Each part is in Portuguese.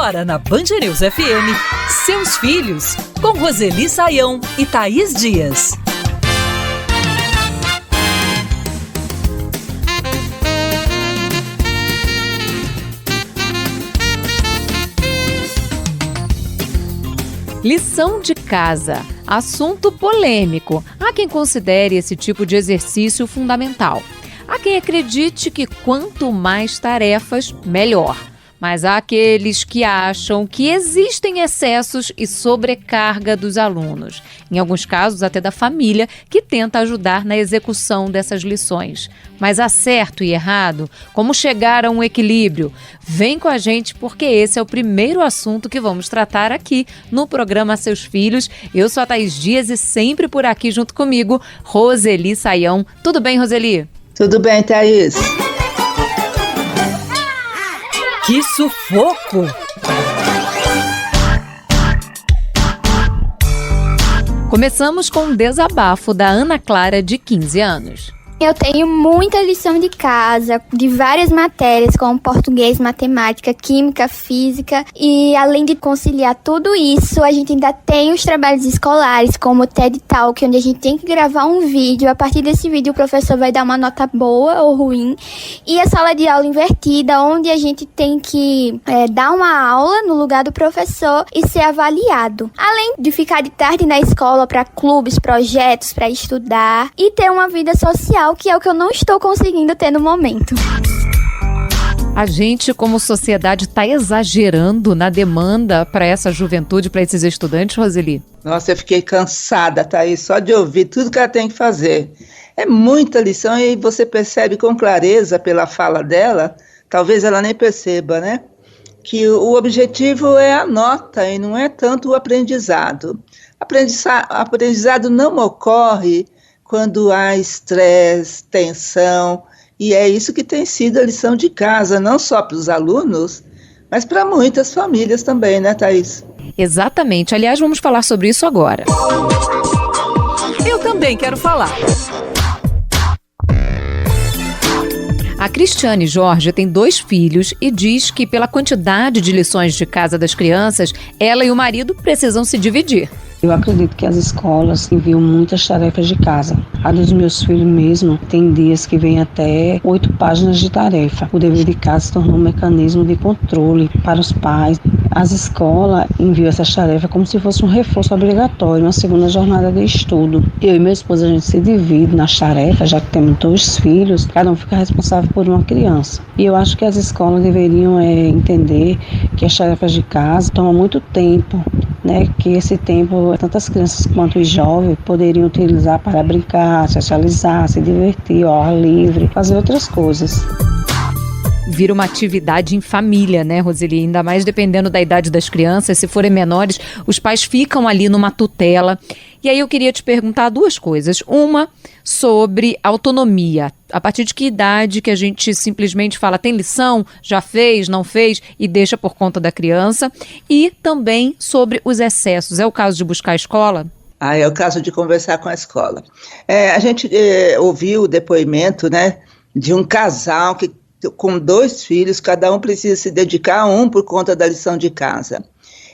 Agora na Band News FM, Seus Filhos, com Roseli Saião e Thaís Dias. Lição de casa, assunto polêmico. Há quem considere esse tipo de exercício fundamental. Há quem acredite que quanto mais tarefas, melhor. Mas há aqueles que acham que existem excessos e sobrecarga dos alunos. Em alguns casos, até da família, que tenta ajudar na execução dessas lições. Mas há certo e errado? Como chegar a um equilíbrio? Vem com a gente porque esse é o primeiro assunto que vamos tratar aqui no programa Seus Filhos. Eu sou a Thaís Dias e sempre por aqui junto comigo, Roseli Saião. Tudo bem, Roseli? Tudo bem, Thaís. Que sufoco! Começamos com um desabafo da Ana Clara, de 15 anos. Eu tenho muita lição de casa, de várias matérias, como português, matemática, química, física. E além de conciliar tudo isso, a gente ainda tem os trabalhos escolares, como o TED Talk, onde a gente tem que gravar um vídeo. A partir desse vídeo, o professor vai dar uma nota boa ou ruim. E a sala de aula invertida, onde a gente tem que dar uma aula no lugar do professor e ser avaliado. Além de ficar de tarde na escola para clubes, projetos, para estudar e ter uma vida social, que é o que eu não estou conseguindo ter no momento. A gente, como sociedade, está exagerando na demanda para essa juventude, para esses estudantes, Roseli? Nossa, eu fiquei cansada, Thaís, só de ouvir tudo que ela tem que fazer. É muita lição e você percebe com clareza pela fala dela, talvez ela nem perceba, né? Que o objetivo é a nota e não é tanto o aprendizado. Aprendizado não ocorre quando há estresse, tensão, e é isso que tem sido a lição de casa, não só para os alunos, mas para muitas famílias também, né, Thaís? Exatamente. Aliás, vamos falar sobre isso agora. Eu também quero falar. A Cristiane Jorge tem 2 filhos e diz que, pela quantidade de lições de casa das crianças, ela e o marido precisam se dividir. Eu acredito que as escolas enviam muitas tarefas de casa. A dos meus filhos mesmo tem dias que vem até 8 páginas de tarefa. O dever de casa se tornou um mecanismo de controle para os pais. As escolas enviam essas tarefas como se fosse um reforço obrigatório, uma segunda jornada de estudo. Eu e meu esposo, a gente se divide nas tarefas, já que temos 2 filhos, cada um fica responsável por uma criança. E eu acho que as escolas deveriam entender que as tarefas de casa tomam muito tempo, né? Que esse tempo, tantas crianças quanto os jovens poderiam utilizar para brincar, socializar, se divertir, ao ar livre, fazer outras coisas. Vira uma atividade em família, né, Roseli? Ainda mais dependendo da idade das crianças. Se forem menores, os pais ficam ali numa tutela. E aí eu queria te perguntar 2 coisas. Uma, sobre autonomia. A partir de que idade que a gente simplesmente fala, tem lição, já fez, não fez, e deixa por conta da criança? E também sobre os excessos. É o caso de buscar a escola? É o caso de conversar com a escola. A gente ouviu o depoimento, né, de um casal que com 2 filhos, cada um precisa se dedicar a um por conta da lição de casa.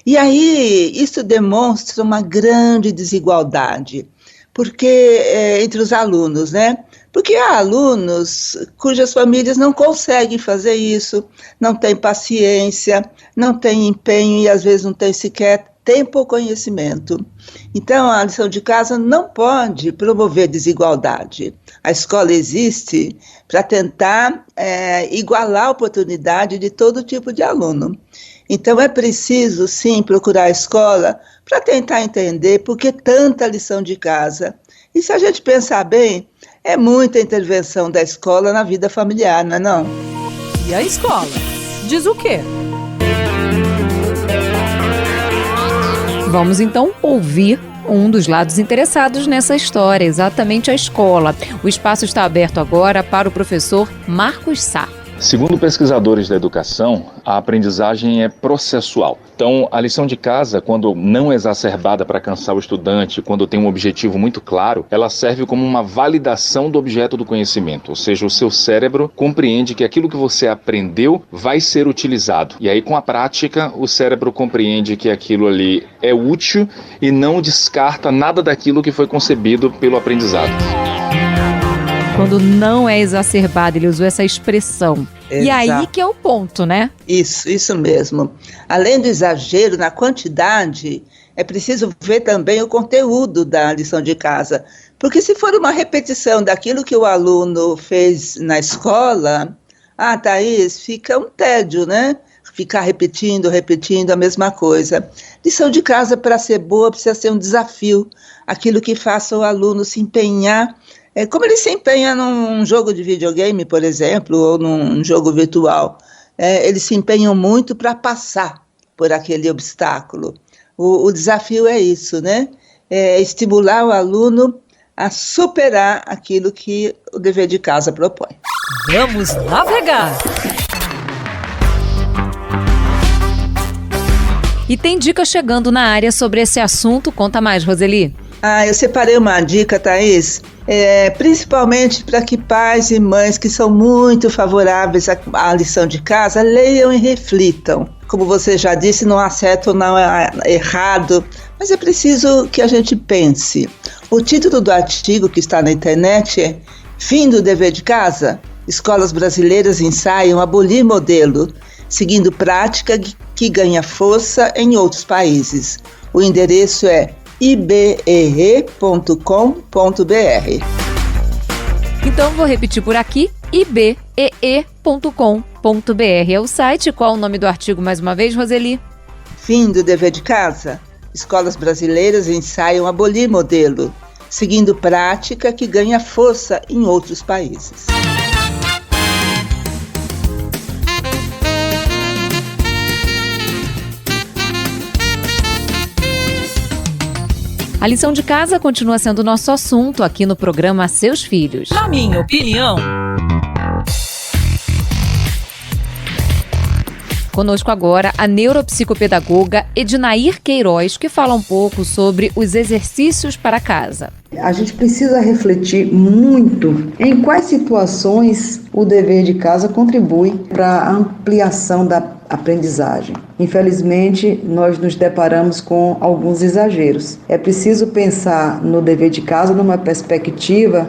E aí, isso demonstra uma grande desigualdade, porque entre os alunos, né? Porque há alunos cujas famílias não conseguem fazer isso, não têm paciência, não têm empenho e às vezes não têm sequer tempo ou conhecimento. Então, a lição de casa não pode promover desigualdade. A escola existe para tentar igualar a oportunidade de todo tipo de aluno. Então, é preciso, sim, procurar a escola para tentar entender por que tanta lição de casa. E se a gente pensar bem, é muita intervenção da escola na vida familiar, não é não? E a escola? Diz o quê? Vamos então ouvir um dos lados interessados nessa história, exatamente a escola. O espaço está aberto agora para o professor Marcos Sá. Segundo pesquisadores da educação, a aprendizagem é processual. Então, a lição de casa, quando não exacerbada para cansar o estudante, quando tem um objetivo muito claro, ela serve como uma validação do objeto do conhecimento. Ou seja, o seu cérebro compreende que aquilo que você aprendeu vai ser utilizado. E aí, com a prática, o cérebro compreende que aquilo ali é útil e não descarta nada daquilo que foi concebido pelo aprendizado. Quando não é exacerbado, ele usou essa expressão. Exato. E aí que é o ponto, né? Isso mesmo. Além do exagero na quantidade, é preciso ver também o conteúdo da lição de casa. Porque se for uma repetição daquilo que o aluno fez na escola, Thaís, fica um tédio, né? Ficar repetindo a mesma coisa. Lição de casa, para ser boa, precisa ser um desafio. Aquilo que faça o aluno se empenhar. Como ele se empenha num jogo de videogame, por exemplo, ou num jogo virtual. Eles se empenham muito para passar por aquele obstáculo. O desafio é isso, né? Estimular o aluno a superar aquilo que o dever de casa propõe. Vamos navegar! E tem dica chegando na área sobre esse assunto. Conta mais, Roseli. Eu separei uma dica, Thaís, principalmente para que pais e mães que são muito favoráveis à lição de casa leiam e reflitam. Como você já disse, não há certo ou não há errado, mas é preciso que a gente pense. O título do artigo que está na internet é Fim do dever de casa? Escolas brasileiras ensaiam abolir modelo, seguindo prática que ganha força em outros países. O endereço é ibee.com.br. Então vou repetir por aqui, ibee.com.br é o site. Qual o nome do artigo mais uma vez, Roseli? Fim do dever de casa? Escolas brasileiras ensaiam abolir modelo, seguindo prática que ganha força em outros países. A lição de casa continua sendo nosso assunto aqui no programa Seus Filhos. Na minha opinião. Conosco agora a neuropsicopedagoga Ednair Queiroz, que fala um pouco sobre os exercícios para casa. A gente precisa refletir muito em quais situações o dever de casa contribui para a ampliação da aprendizagem. Infelizmente, nós nos deparamos com alguns exageros. É preciso pensar no dever de casa numa perspectiva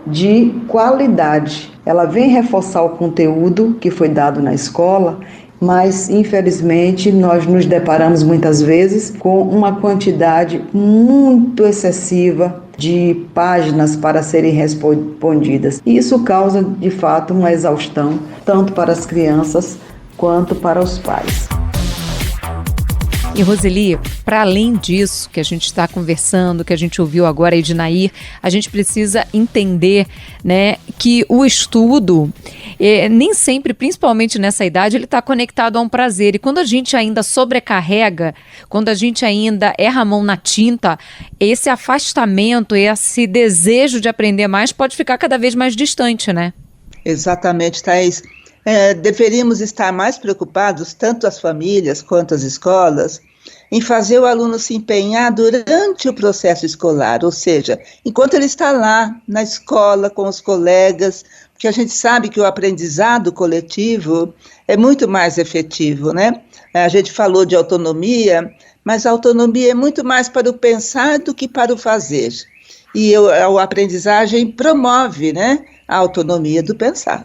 de qualidade. Ela vem reforçar o conteúdo que foi dado na escola, mas infelizmente nós nos deparamos muitas vezes com uma quantidade muito excessiva de páginas para serem respondidas. E isso causa, de fato, uma exaustão, tanto para as crianças quanto para os pais. E Roseli, para além disso que a gente está conversando, que a gente ouviu agora aí de Nair, a gente precisa entender, né, que o estudo, nem sempre, principalmente nessa idade, ele está conectado a um prazer. E quando a gente ainda sobrecarrega, quando a gente ainda erra a mão na tinta, esse afastamento, esse desejo de aprender mais pode ficar cada vez mais distante, né? Exatamente, Thaís. Deveríamos estar mais preocupados, tanto as famílias quanto as escolas, em fazer o aluno se empenhar durante o processo escolar, ou seja, enquanto ele está lá na escola com os colegas, porque a gente sabe que o aprendizado coletivo é muito mais efetivo, né? A gente falou de autonomia, mas a autonomia é muito mais para o pensar do que para o fazer. E a aprendizagem promove, né, a autonomia do pensar.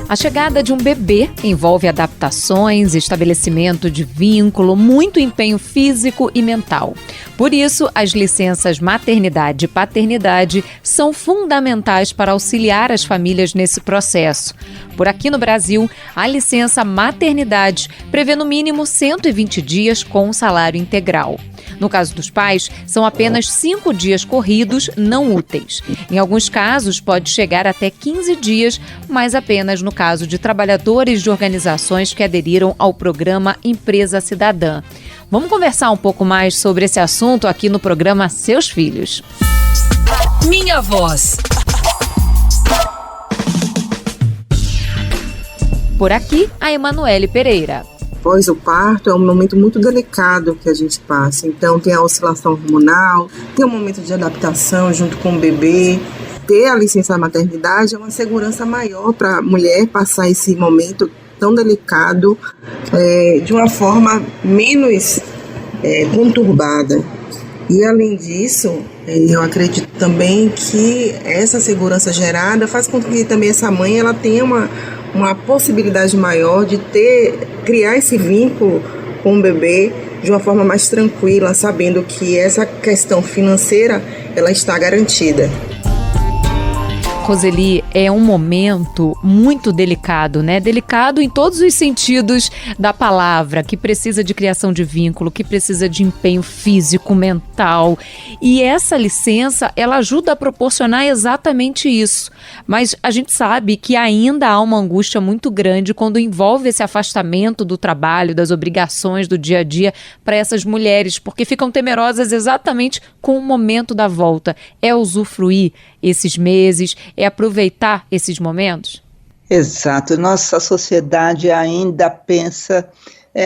A chegada de um bebê envolve adaptações, estabelecimento de vínculo, muito empenho físico e mental. Por isso, as licenças maternidade e paternidade são fundamentais para auxiliar as famílias nesse processo. Por aqui no Brasil, a licença maternidade prevê no mínimo 120 dias com salário integral. No caso dos pais, são apenas 5 dias corridos não úteis. Em alguns casos, pode chegar até 15 dias, mas apenas no caso de trabalhadores de organizações que aderiram ao programa Empresa Cidadã. Vamos conversar um pouco mais sobre esse assunto aqui no programa Seus Filhos. Minha Voz. Por aqui, a Emanuele Pereira. Após o parto é um momento muito delicado que a gente passa, então tem a oscilação hormonal, tem um momento de adaptação junto com o bebê. Ter a licença maternidade é uma segurança maior para a mulher passar esse momento tão delicado de uma forma menos conturbada. E além disso, eu acredito também que essa segurança gerada faz com que também essa mãe ela tenha uma possibilidade maior de criar esse vínculo com o bebê de uma forma mais tranquila, sabendo que essa questão financeira ela está garantida. Roseli, é um momento muito delicado, né? Delicado em todos os sentidos da palavra, que precisa de criação de vínculo, que precisa de empenho físico, mental. E essa licença, ela ajuda a proporcionar exatamente isso. Mas a gente sabe que ainda há uma angústia muito grande quando envolve esse afastamento do trabalho, das obrigações do dia a dia para essas mulheres, porque ficam temerosas exatamente com o momento da volta. É usufruir esses meses, é aproveitar esses momentos? Exato. Nossa sociedade ainda pensa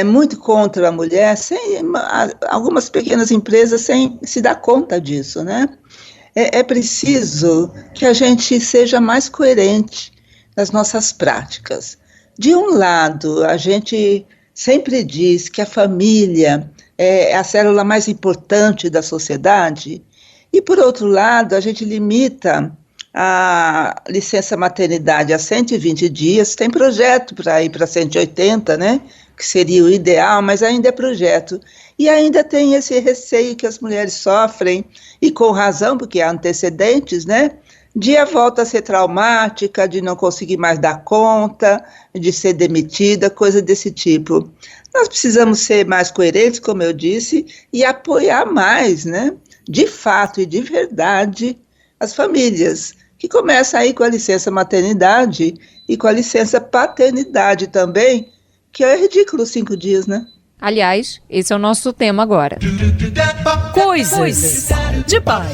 muito contra a mulher, algumas pequenas empresas sem se dar conta disso, né? É preciso que a gente seja mais coerente nas nossas práticas. De um lado, a gente sempre diz que a família é a célula mais importante da sociedade, e, por outro lado, a gente limita a licença maternidade a 120 dias, tem projeto para ir para 180, né? Que seria o ideal, mas ainda é projeto. E ainda tem esse receio que as mulheres sofrem, e com razão, porque há antecedentes, né? De a volta a ser traumática, de não conseguir mais dar conta, de ser demitida, coisa desse tipo. Nós precisamos ser mais coerentes, como eu disse, e apoiar mais, né? De fato e de verdade, as famílias, que começam aí com a licença maternidade e com a licença paternidade também, que é ridículo 5 dias, né? Aliás, esse é o nosso tema agora. Coisas de pai.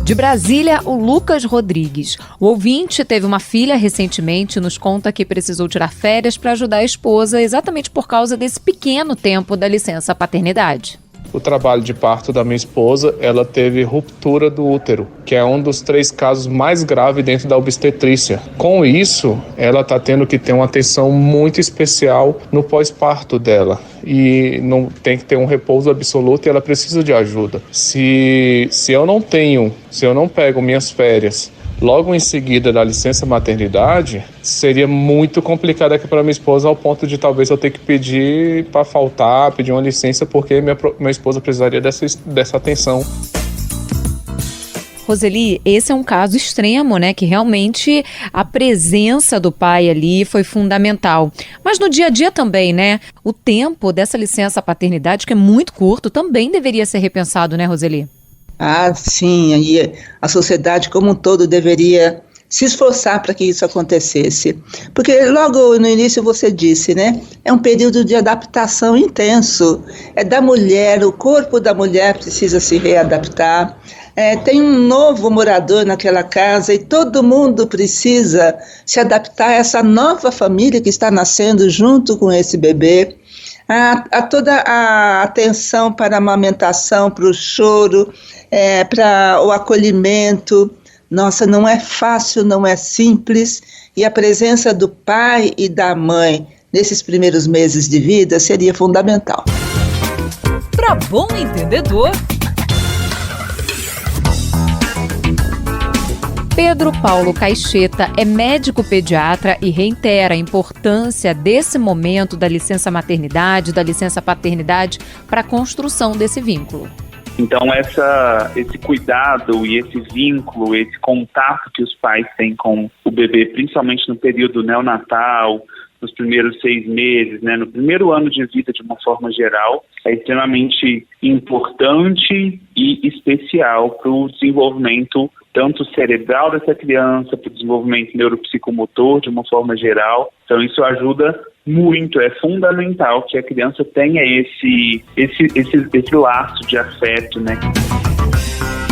De Brasília, o Lucas Rodrigues. O ouvinte teve uma filha recentemente e nos conta que precisou tirar férias para ajudar a esposa exatamente por causa desse pequeno tempo da licença paternidade. O trabalho de parto da minha esposa, ela teve ruptura do útero, que é um dos 3 casos mais graves dentro da obstetrícia. Com isso, ela está tendo que ter uma atenção muito especial no pós-parto dela. E não tem que ter um repouso absoluto e ela precisa de ajuda. Se eu não pego minhas férias logo em seguida da licença maternidade, seria muito complicado aqui para minha esposa, ao ponto de talvez eu ter que pedir para faltar, pedir uma licença, porque minha esposa precisaria dessa atenção. Roseli, esse é um caso extremo, né? Que realmente a presença do pai ali foi fundamental. Mas no dia a dia também, né? O tempo dessa licença paternidade, que é muito curto, também deveria ser repensado, né, Roseli? Ah, sim, e a sociedade como um todo deveria se esforçar para que isso acontecesse. Porque logo no início você disse, né? É um período de adaptação intenso. É da mulher, o corpo da mulher precisa se readaptar. Tem um novo morador naquela casa e todo mundo precisa se adaptar a essa nova família que está nascendo junto com esse bebê. A toda a atenção para a amamentação, para o choro, para o acolhimento. Nossa, não é fácil, não é simples, e a presença do pai e da mãe nesses primeiros meses de vida seria fundamental. Para bom entendedor, Pedro Paulo Caixeta é médico pediatra e reitera a importância desse momento da licença maternidade, da licença paternidade para a construção desse vínculo. Então esse cuidado e esse vínculo, esse contato que os pais têm com o bebê, principalmente no período neonatal, nos primeiros 6 meses, né, no primeiro ano de vida de uma forma geral, é extremamente importante e especial para o desenvolvimento tanto cerebral dessa criança, para o desenvolvimento neuropsicomotor de uma forma geral. Então isso ajuda muito, é fundamental que a criança tenha esse laço de afeto, né?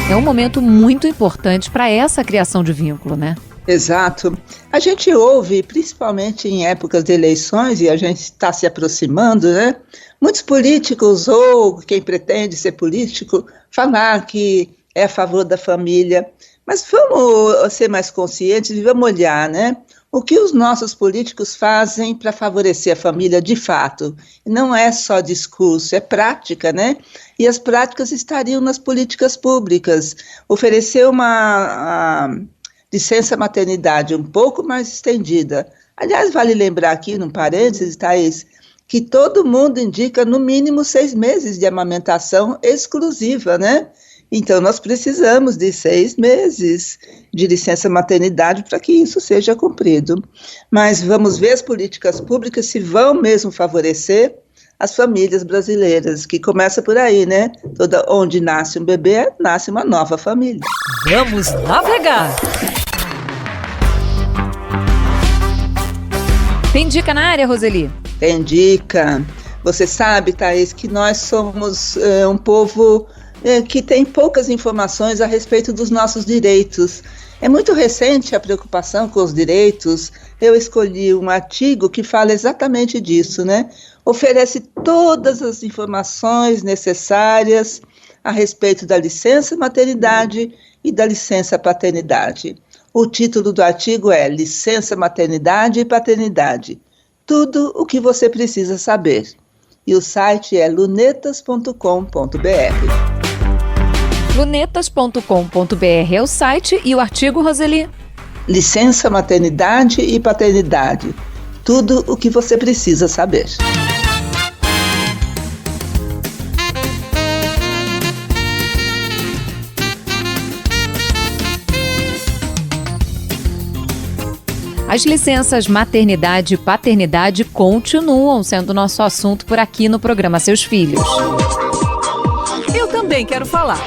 É um momento muito importante para essa criação de vínculo, né? Exato. A gente ouve, principalmente em épocas de eleições, e a gente está se aproximando, né? Muitos políticos, ou quem pretende ser político, falar que é a favor da família. Mas vamos ser mais conscientes e vamos olhar, né? O que os nossos políticos fazem para favorecer a família de fato? Não é só discurso, é prática, né? E as práticas estariam nas políticas públicas. Oferecer uma licença maternidade um pouco mais estendida. Aliás, vale lembrar aqui, num parênteses, Thaís, que todo mundo indica no mínimo 6 meses de amamentação exclusiva, né? Então, nós precisamos de 6 meses de licença maternidade para que isso seja cumprido. Mas vamos ver as políticas públicas se vão mesmo favorecer as famílias brasileiras, que começa por aí, né? Onde nasce um bebê, nasce uma nova família. Vamos navegar! Tem dica na área, Roseli? Tem dica. Você sabe, Thaís, que nós somos um povo que tem poucas informações a respeito dos nossos direitos. É muito recente a preocupação com os direitos. Eu escolhi um artigo que fala exatamente disso, né? Oferece todas as informações necessárias a respeito da licença maternidade e da licença paternidade. O título do artigo é Licença Maternidade e Paternidade. Tudo o que você precisa saber. E o site é lunetas.com.br. Lunetas.com.br é o site e o artigo, Roseli? Licença Maternidade e Paternidade. Tudo o que você precisa saber. As licenças maternidade e paternidade continuam sendo nosso assunto por aqui no programa Seus Filhos. Eu também quero falar.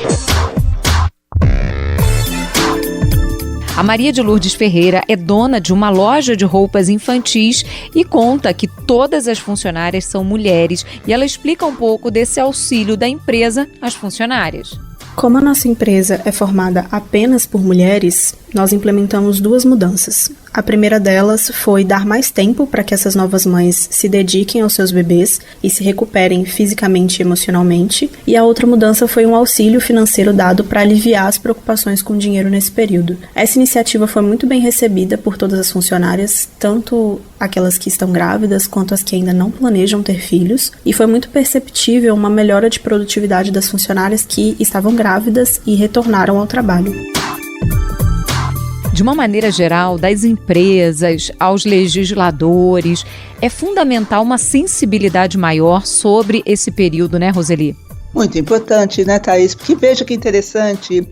A Maria de Lourdes Ferreira é dona de uma loja de roupas infantis e conta que todas as funcionárias são mulheres e ela explica um pouco desse auxílio da empresa às funcionárias. Como a nossa empresa é formada apenas por mulheres, nós implementamos 2 mudanças. A primeira delas foi dar mais tempo para que essas novas mães se dediquem aos seus bebês e se recuperem fisicamente e emocionalmente. E a outra mudança foi um auxílio financeiro dado para aliviar as preocupações com dinheiro nesse período. Essa iniciativa foi muito bem recebida por todas as funcionárias, tanto aquelas que estão grávidas quanto as que ainda não planejam ter filhos. E foi muito perceptível uma melhora de produtividade das funcionárias que estavam grávidas e retornaram ao trabalho. De uma maneira geral, das empresas aos legisladores, é fundamental uma sensibilidade maior sobre esse período, né, Roseli? Muito importante, né, Thaís? Porque veja que interessante,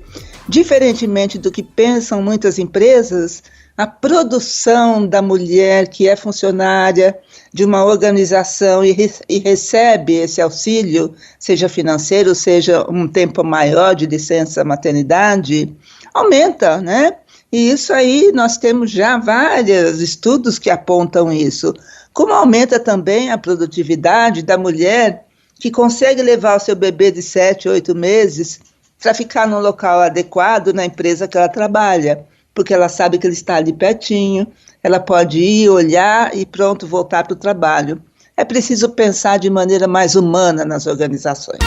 diferentemente do que pensam muitas empresas, a produção da mulher que é funcionária de uma organização e recebe esse auxílio, seja financeiro, seja um tempo maior de licença maternidade, aumenta, né? E isso aí nós temos já vários estudos que apontam isso. Como aumenta também a produtividade da mulher que consegue levar o seu bebê de 7, 8 meses para ficar num local adequado na empresa que ela trabalha, porque ela sabe que ele está ali pertinho, ela pode ir, olhar e pronto, voltar para o trabalho. É preciso pensar de maneira mais humana nas organizações.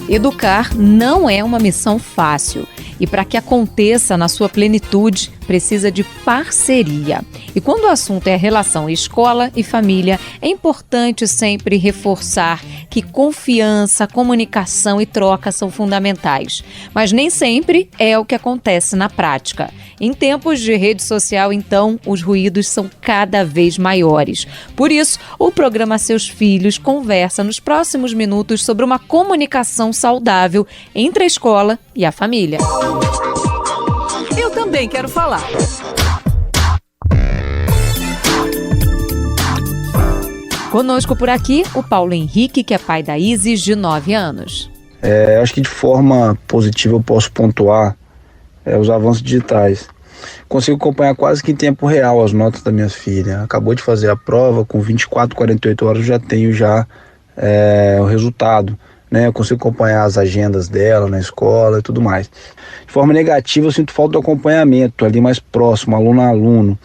Educar não é uma missão fácil e para que aconteça na sua plenitude precisa de parceria. E quando o assunto é a relação escola e família, é importante sempre reforçar que confiança, comunicação e troca são fundamentais. Mas nem sempre é o que acontece na prática. Em tempos de rede social, então, os ruídos são cada vez maiores. Por isso, o programa Seus Filhos conversa nos próximos minutos sobre uma comunicação saudável entre a escola e a família. Eu também quero falar. Conosco por aqui, o Paulo Henrique, que é pai da Isis, de 9 anos. Acho que de forma positiva eu posso pontuar os avanços digitais. Consigo acompanhar quase que em tempo real as notas da minha filha. Acabou de fazer a prova, com 24, 48 horas eu já tenho o resultado. Eu consigo acompanhar as agendas dela na escola e tudo mais. De forma negativa, eu sinto falta do acompanhamento ali mais próximo, aluno a aluno.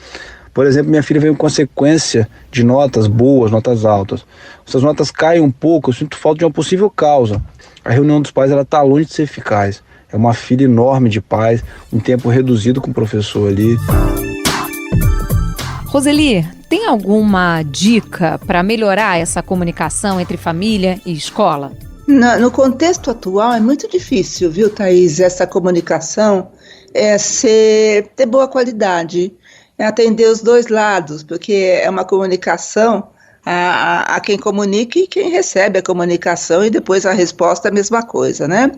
Por exemplo, minha filha veio com consequência de notas boas, notas altas. Se as notas caem um pouco, eu sinto falta de uma possível causa. A reunião dos pais está longe de ser eficaz. É uma fila enorme de pais, um tempo reduzido com o professor ali. Roseli, tem alguma dica para melhorar essa comunicação entre família e escola? No contexto atual é muito difícil, viu, Thaís, essa comunicação ter boa qualidade, atender os dois lados, porque é uma comunicação a quem comunica e quem recebe a comunicação, e depois a resposta é a mesma coisa, né?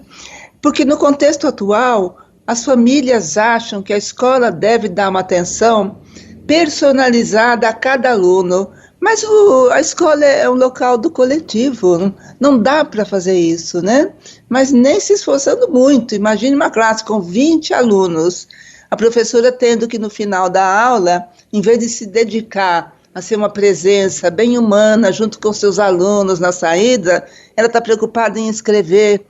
Porque no contexto atual, as famílias acham que a escola deve dar uma atenção personalizada a cada aluno, mas a escola é um local do coletivo, não dá para fazer isso, né? Mas nem se esforçando muito. Imagine uma classe com 20 alunos, a professora tendo que no final da aula, em vez de se dedicar a ser uma presença bem humana junto com seus alunos na saída, ela está preocupada em escrever,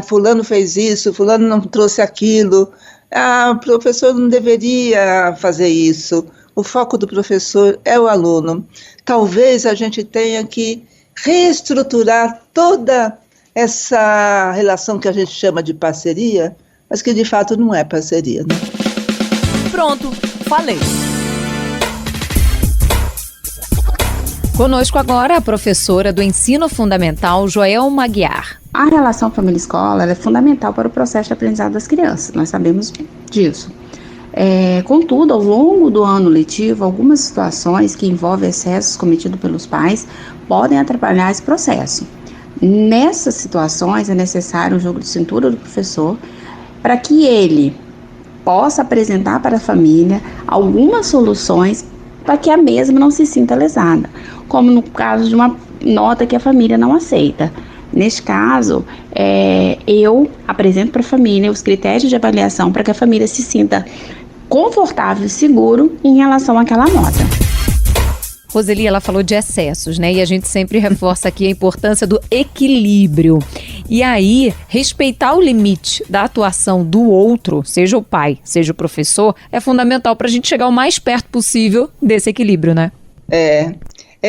fulano fez isso, fulano não trouxe aquilo. O professor não deveria fazer isso. O foco do professor é o aluno. Talvez a gente tenha que reestruturar toda essa relação que a gente chama de parceria, mas que de fato não é parceria, né? Pronto, falei. Conosco agora a professora do Ensino Fundamental, Joelma Aguiar. A relação família-escola é fundamental para o processo de aprendizado das crianças, nós sabemos disso. Contudo, ao longo do ano letivo, algumas situações que envolvem excessos cometidos pelos pais podem atrapalhar esse processo. Nessas situações é necessário um jogo de cintura do professor para que ele possa apresentar para a família algumas soluções para que a mesma não se sinta lesada, como no caso de uma nota que a família não aceita. Neste caso, eu apresento para a família os critérios de avaliação para que a família se sinta confortável e seguro em relação àquela nota. Roseli, ela falou de excessos, né? E a gente sempre reforça aqui a importância do equilíbrio. E aí, respeitar o limite da atuação do outro, seja o pai, seja o professor, é fundamental para a gente chegar o mais perto possível desse equilíbrio, né?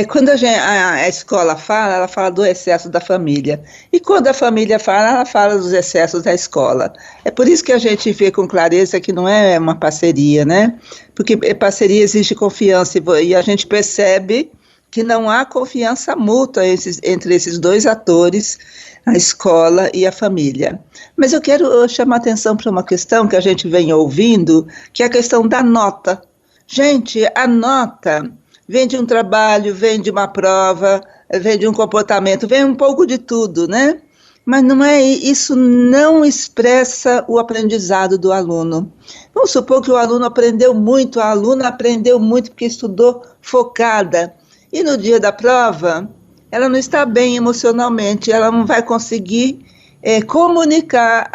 Quando a escola fala, ela fala do excesso da família. E quando a família fala, ela fala dos excessos da escola. É por isso que a gente vê com clareza que não é uma parceria, né? Porque parceria exige confiança e a gente percebe que não há confiança mútua entre esses dois atores, a escola e a família. Mas eu quero chamar a atenção para uma questão que a gente vem ouvindo, que é a questão da nota. Gente, a nota vem de um trabalho, vem de uma prova, vem de um comportamento, vem um pouco de tudo, né? Mas isso não expressa o aprendizado do aluno. Vamos supor que o aluno aprendeu muito, a aluna aprendeu muito porque estudou focada. E no dia da prova, ela não está bem emocionalmente, ela não vai conseguir comunicar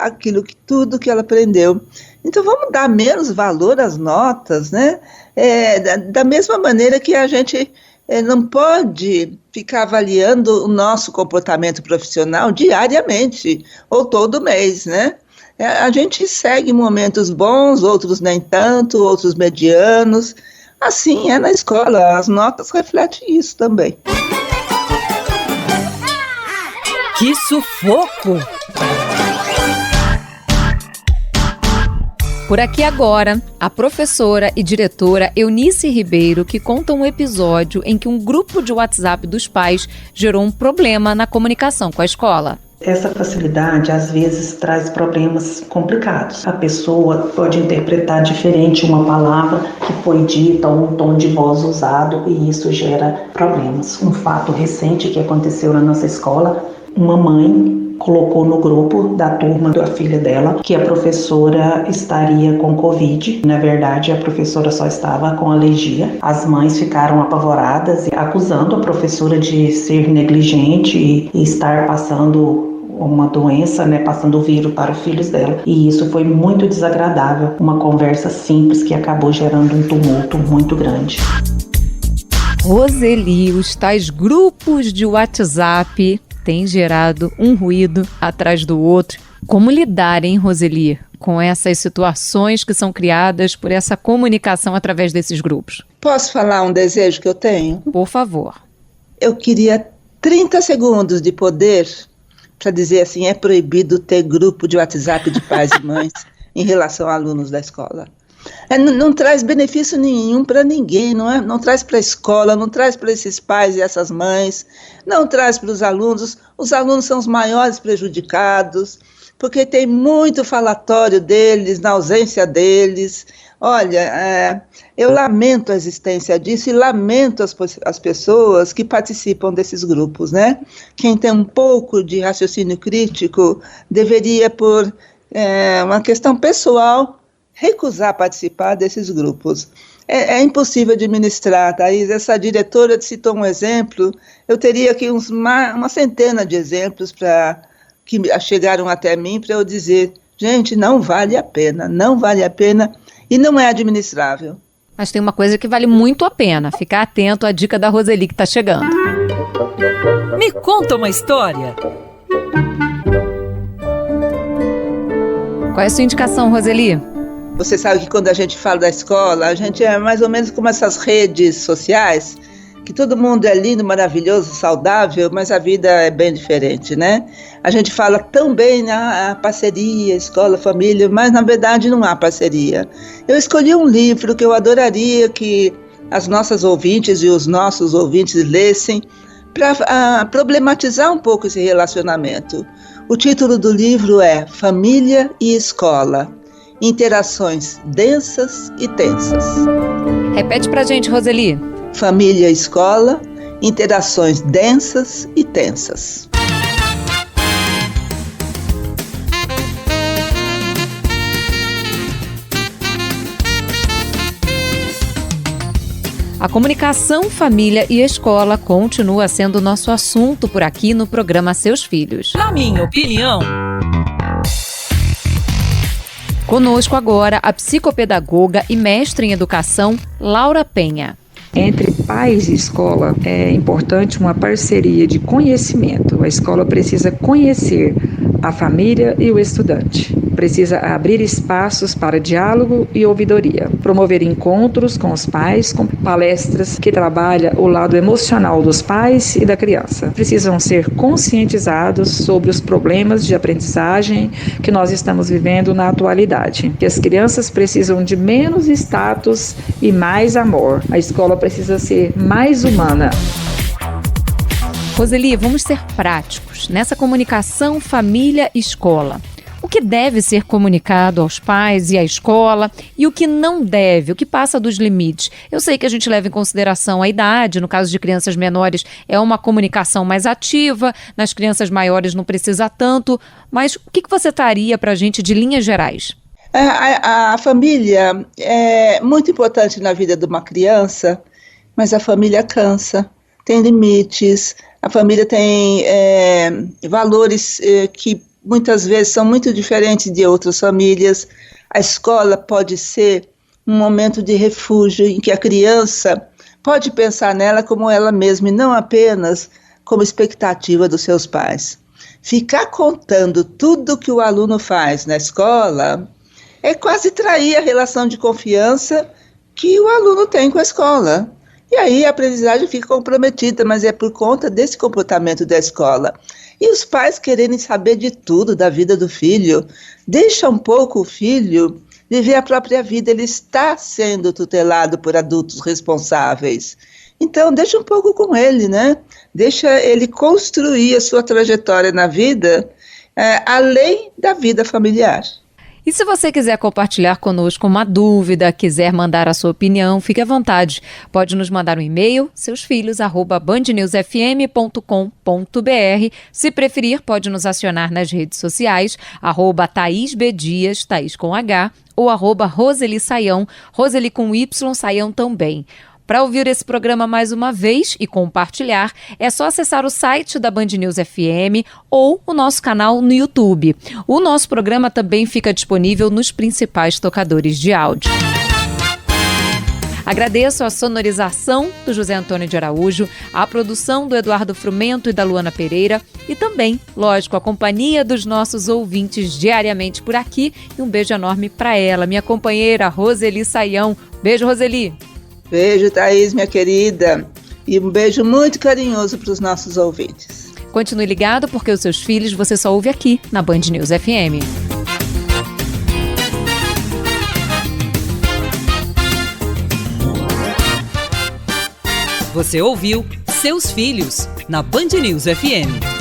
tudo que ela aprendeu. Então vamos dar menos valor às notas, né? Da mesma maneira que a gente não pode ficar avaliando o nosso comportamento profissional diariamente ou todo mês, né? A gente segue momentos bons, outros nem tanto, outros medianos. Assim é na escola, as notas refletem isso também. Que sufoco! Por aqui agora, a professora e diretora Eunice Ribeiro, que conta um episódio em que um grupo de WhatsApp dos pais gerou um problema na comunicação com a escola. Essa facilidade, às vezes, traz problemas complicados. A pessoa pode interpretar diferente uma palavra que foi dita ou um tom de voz usado e isso gera problemas. Um fato recente que aconteceu na nossa escola, uma mãe colocou no grupo da turma da filha dela que a professora estaria com Covid. Na verdade, a professora só estava com alergia. As mães ficaram apavoradas, acusando a professora de ser negligente e estar passando uma doença, passando o vírus para os filhos dela. E isso foi muito desagradável. Uma conversa simples que acabou gerando um tumulto muito grande. Roseli, os tais grupos de WhatsApp têm gerado um ruído atrás do outro. Como lidar, hein, Roseli, com essas situações que são criadas por essa comunicação através desses grupos? Posso falar um desejo que eu tenho? Por favor. Eu queria 30 segundos de poder para dizer assim, é proibido ter grupo de WhatsApp de pais e mães em relação a alunos da escola. Não traz benefício nenhum para ninguém, não traz para a escola, não traz para esses pais e essas mães, não traz para os alunos são os maiores prejudicados, porque tem muito falatório deles, na ausência deles. Olha, eu lamento a existência disso e lamento as pessoas que participam desses grupos, né? Quem tem um pouco de raciocínio crítico deveria, por uma questão pessoal, recusar participar desses grupos. É impossível administrar, Thaís. Essa diretora citou um exemplo, eu teria aqui uma centena de exemplos que chegaram até mim para eu dizer, gente, não vale a pena e não é administrável. Mas tem uma coisa que vale muito a pena, ficar atento à dica da Roseli que está chegando. Me conta uma história. Qual é a sua indicação, Roseli? Você sabe que quando a gente fala da escola, a gente é mais ou menos como essas redes sociais, que todo mundo é lindo, maravilhoso, saudável, mas a vida é bem diferente, né? A gente fala tão bem a parceria, escola, família, mas na verdade não há parceria. Eu escolhi um livro que eu adoraria que as nossas ouvintes e os nossos ouvintes lessem para problematizar um pouco esse relacionamento. O título do livro é Família e Escola. Interações densas e tensas. Repete pra gente, Roseli. Família e escola, interações densas e tensas. A comunicação, família e escola continua sendo nosso assunto por aqui no programa Seus Filhos. Na minha opinião... Conosco agora a psicopedagoga e mestre em educação, Laura Penha. Entre pais e escola é importante uma parceria de conhecimento. A escola precisa conhecer a família e o estudante. Precisa abrir espaços para diálogo e ouvidoria. Promover encontros com os pais, com palestras que trabalham o lado emocional dos pais e da criança. Precisam ser conscientizados sobre os problemas de aprendizagem que nós estamos vivendo na atualidade. Que as crianças precisam de menos status e mais amor. A escola precisa ser mais humana. Roseli, vamos ser práticos nessa comunicação família-escola. O que deve ser comunicado aos pais e à escola e o que não deve, o que passa dos limites? Eu sei que a gente leva em consideração a idade, no caso de crianças menores é uma comunicação mais ativa, nas crianças maiores não precisa tanto, mas o que você traria para a gente de linhas gerais? A família é muito importante na vida de uma criança, mas a família cansa, tem limites, a família tem valores que muitas vezes são muito diferentes de outras famílias. A escola pode ser um momento de refúgio em que a criança pode pensar nela como ela mesma e não apenas como expectativa dos seus pais. Ficar contando tudo que o aluno faz na escola é quase trair a relação de confiança que o aluno tem com a escola. E aí a aprendizagem fica comprometida, mas é por conta desse comportamento da escola. E os pais quererem saber de tudo da vida do filho, deixa um pouco o filho viver a própria vida, ele está sendo tutelado por adultos responsáveis. Então, deixa um pouco com ele, né? Deixa ele construir a sua trajetória na vida, além da vida familiar. E se você quiser compartilhar conosco uma dúvida, quiser mandar a sua opinião, fique à vontade. Pode nos mandar um e-mail, seusfilhos@bandnewsfm.com.br. Se preferir, pode nos acionar nas redes sociais, @ThaísBDias, Thaís com H, ou @Roseli Saião, Roseli com Y, Saião também. Para ouvir esse programa mais uma vez e compartilhar, é só acessar o site da Band News FM ou o nosso canal no YouTube. O nosso programa também fica disponível nos principais tocadores de áudio. Agradeço a sonorização do José Antônio de Araújo, a produção do Eduardo Frumento e da Luana Pereira e também, lógico, a companhia dos nossos ouvintes diariamente por aqui. E um beijo enorme para ela, minha companheira Roseli Saião. Beijo, Roseli! Beijo, Thaís, minha querida, e um beijo muito carinhoso para os nossos ouvintes. Continue ligado, porque os seus filhos você só ouve aqui na Band News FM. Você ouviu Seus Filhos, na Band News FM.